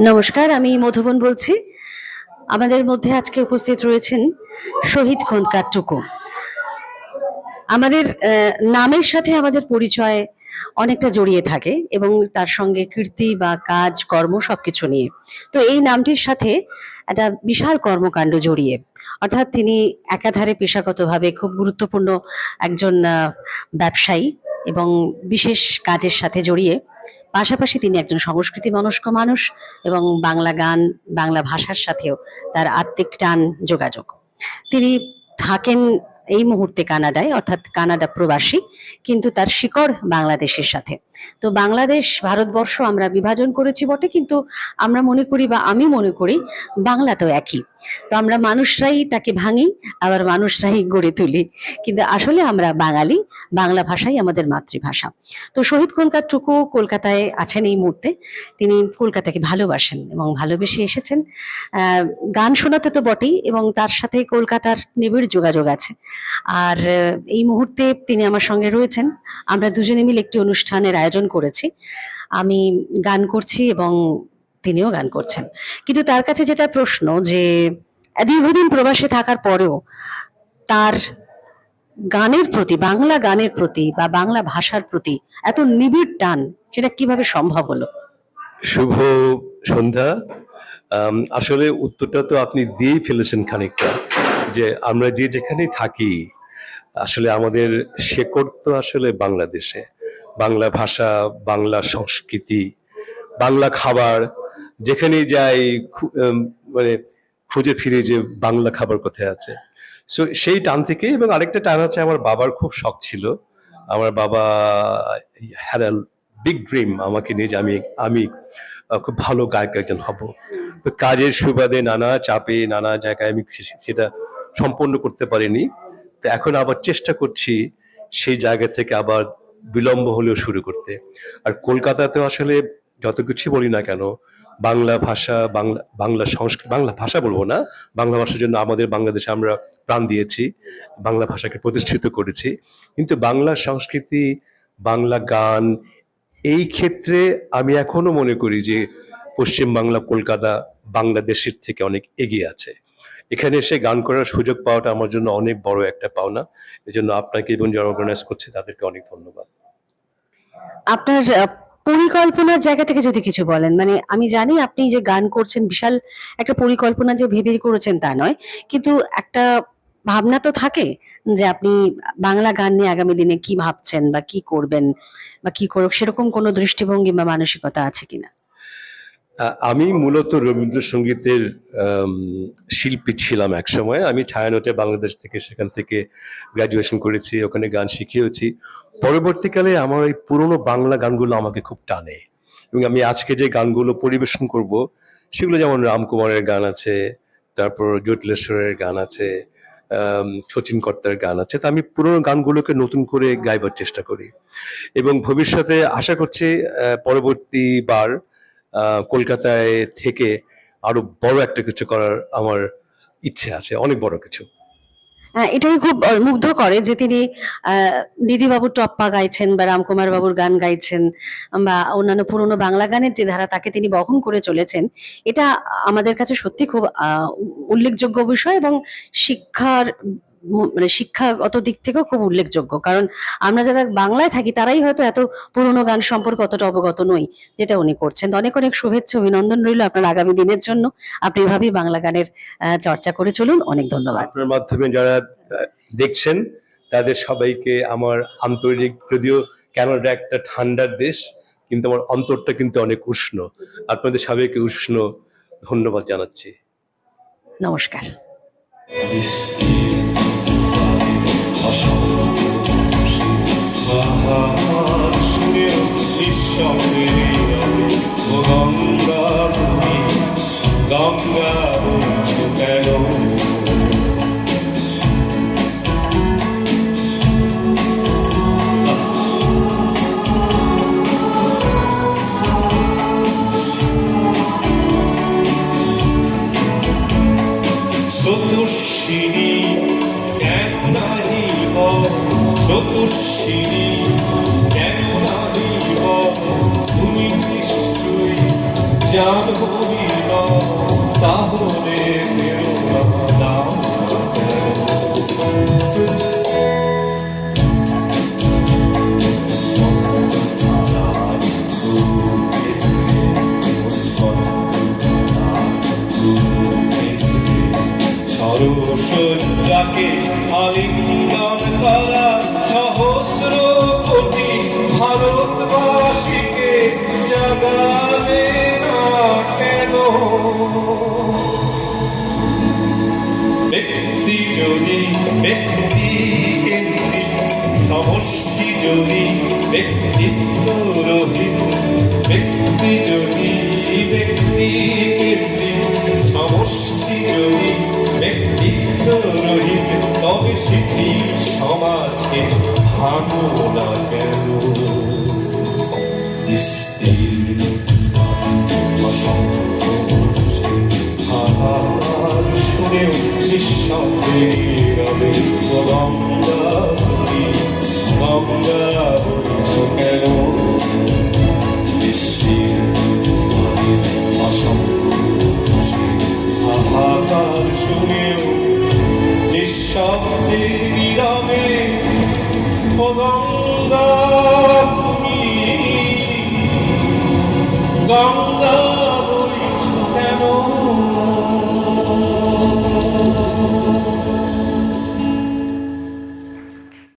নমস্কার, আমি মধুবন বলছি। আমাদের মধ্যে আজকে উপস্থিত রয়েছেন শহীদ খোন্দকার টুকু। আমাদের নামের সাথে আমাদের পরিচয় অনেকটা জড়িয়ে থাকে এবং তার সঙ্গে কীর্তি বা কাজ কর্ম সবকিছু নিয়ে। তো এই নামটির সাথে একটা বিশাল কর্মকাণ্ড জড়িয়ে, অর্থাৎ তিনি একাধারে পেশাগতভাবে খুব গুরুত্বপূর্ণ একজন ব্যবসায়ী এবং বিশেষ কাজের সাথে জড়িয়ে, পাশাপাশি তিনি একজন সংস্কৃতি মনস্ক মানুষ এবং বাংলা গান, বাংলা ভাষার সাথেও তার আত্মিক টান যোগাযোগ। তিনি থাকেন এই মুহূর্তে কানাডায়, অর্থাৎ কানাডা প্রবাসী, কিন্তু তার শিকড় বাংলাদেশের সাথে। তো বাংলাদেশ ভারতবর্ষ আমরা বিভাজন করেছি বটে, কিন্তু আমরা মনে করি বা আমি মনে করি বাংলা তো একই। তো আমরা মানুষরাই তাকে ভাঙি, আবার মানুষরাই গড়ে তুলি, কিন্তু আসলে আমরা বাঙালি, বাংলা ভাষাই আমাদের মাতৃভাষা। তো শহীদ খোন্দকার টুকু কলকাতায় আছেন এই মুহূর্তে। তিনি কলকাতাকে ভালোবাসেন এবং ভালোবেসে এসেছেন। গান শোনাতে তো বটেই, এবং তার সাথে কলকাতার নিবিড় যোগাযোগ আছে। আর এই মুহূর্তে তিনি আমার সঙ্গে রয়েছেন। আমরা দুজনে মিলে একটি অনুষ্ঠানের আয়োজন করেছি। আমি গান করছি এবং তিনিও গান করছেন। কিন্তু তার কাছে যেটা প্রশ্ন, যে দীর্ঘদিন প্রবাসে থাকার পরেও তার গানের প্রতি, বাংলা গানের প্রতি বা বাংলা ভাষার প্রতি এত নিবিড় টান, সেটা কিভাবে সম্ভব হলো? শুভ সন্ধ্যা। আসলে উত্তরটা তো আপনি দিয়েই ফেলেছেন খানিকটা, যে আমরা যে যেখানেই থাকি আসলে আমাদের শেকড় তো আসলে বাংলাদেশে। বাংলা ভাষা, বাংলা সংস্কৃতি, বাংলা খাবার, যেখানেই যাই মানে খুঁজে ফিরে যে বাংলা খাবার কোথায় আছে। সো সেই টান থেকে, এবং আরেকটা টান আছে, আমার বাবার খুব শখ ছিল। আমার বাবা হ্যাড আ বিগ ড্রিম আমাকে নিয়ে, যে আমি খুব ভালো গায়ক একজন হব। তো কাজের সুবাদে নানা চাপে নানা জায়গায় আমি সেটা সম্পন্ন করতে পারিনি। তো এখন আবার চেষ্টা করছি সেই জায়গা থেকে আবার বিলম্ব হলেও শুরু করতে। আর কলকাতাতেও আসলে যত কিছু বলি না কেন, বাংলা ভাষা, বাংলা সংস্কৃতি, বাংলা ভাষা বলবো না, বাংলা ভাষার জন্য আমাদের বাংলাদেশে আমরা প্রাণ দিয়েছি, বাংলা ভাষাকে প্রতিষ্ঠিত করেছি। কিন্তু বাংলা সংস্কৃতি, বাংলা গান, এই ক্ষেত্রে আমি এখনো মনে করি যে পশ্চিম বাংলা, কলকাতা বাংলাদেশের থেকে অনেক এগিয়ে আছে। এখানে এসে গান করার সুযোগ পাওয়াটা আমার জন্য অনেক বড় একটা পাওনা। এই জন্য আপনাকে এবং যারা অর্গানাইজ করছে তাদেরকে অনেক ধন্যবাদ। আপনার পরিকল্পনার জায়গা থেকে যদি কিছু বলেন, মানে আমি জানি আপনি যে গান করছেন বিশাল একটা পরিকল্পনা যে ভেবে করেছেন তা নয়, কিন্তু একটা ভাবনা তো থাকে যে আপনি বাংলা গান নিয়ে আগামী দিনে কি ভাবছেন বা কি করবেন বা কি করব, সেরকম কোনো দৃষ্টিভঙ্গি বা মানসিকতা আছে কিনা? আমি মূলত রবীন্দ্রসঙ্গীতের শিল্পী ছিলাম এক সময়। আমি ছায়ানটে বাংলাদেশ থেকে, সেখান থেকে গ্র্যাজুয়েশন করেছি, ওখানে গান শিখিয়েছি। পরবর্তীকালে আমার এই পুরোনো বাংলা গানগুলো আমাকে খুব টানে, এবং আমি আজকে যে গানগুলো পরিবেশন করব সেগুলো যেমন রামকুমারের গান আছে, তারপর জটিলেশ্বরের গান আছে, শচীন কর্তার গান আছে। তা আমি পুরোনো গানগুলোকে নতুন করে গাইবার চেষ্টা করি, এবং ভবিষ্যতে আশা করছি পরবর্তীবার কলকাতায় থেকে আরো বড় একটা কিছু করার আমার ইচ্ছে আছে, অনেক বড় কিছু। হ্যাঁ, এটাই খুব মুগ্ধ করে যে তিনি দিদিবাবুর টপ্পা গাইছেন বা রামকুমার বাবুর গান গাইছেন বা অন্যান্য পুরোনো বাংলা গানের যে ধারা তাকে তিনি বহন করে চলেছেন। এটা আমাদের কাছে সত্যি খুব উল্লেখযোগ্য বিষয়, এবং শিক্ষার মানে শিক্ষাগত দিক থেকেও খুব উল্লেখযোগ্য। কারণ আমরা যারা বাংলায় থাকি তারাই হয়তো এত পুরোনো গান সম্পর্কে অতটা অবগত নই, যেটা উনি করছেন। তো অনেক অনেক শুভেচ্ছা, অভিনন্দন রইল আপনার আগামী দিনের জন্য। আপনি এভাবেই বাংলা গানের চর্চা করে চলুন। অনেক ধন্যবাদ। আপনার মাধ্যমে যারা দেখছেন তাদের সবাইকে আমার আন্তরিক, যদিও কানাডা একটা ঠান্ডার দেশ, কিন্তু আমার অন্তরটা কিন্তু অনেক উষ্ণ। আপনাদের সবাইকে উষ্ণ ধন্যবাদ জানাচ্ছি। নমস্কার। গঙ্গা কেন স্রোতস্বিনী তুষ্ণিনী কেন নাহি বল তুমি নিশ্চয়ই জানো বিনয় তাহলে প্রেরণা দাও না কেন? সরসজ্জাকে আলিঙ্গন করা সহস্র কোটি ভারতবাসীকে জাগাবে না কেন? ব্যক্তি যদি ব্যক্তি কেন্দ্রিক, সমষ্টি যদি ব্যক্তিত্ব রহিত, ব্যক্তি যদি ব্যক্তি কেন্দ্রিক, সমষ্টি যদি ব্যক্তিত্ব রহিত, তবে শিথিল সমাজকে ভাঙো না কেন? বিস্তীর্ণ অসংখ্য হাহার শুনেও নিঃশব্দে রবে গঙ্গা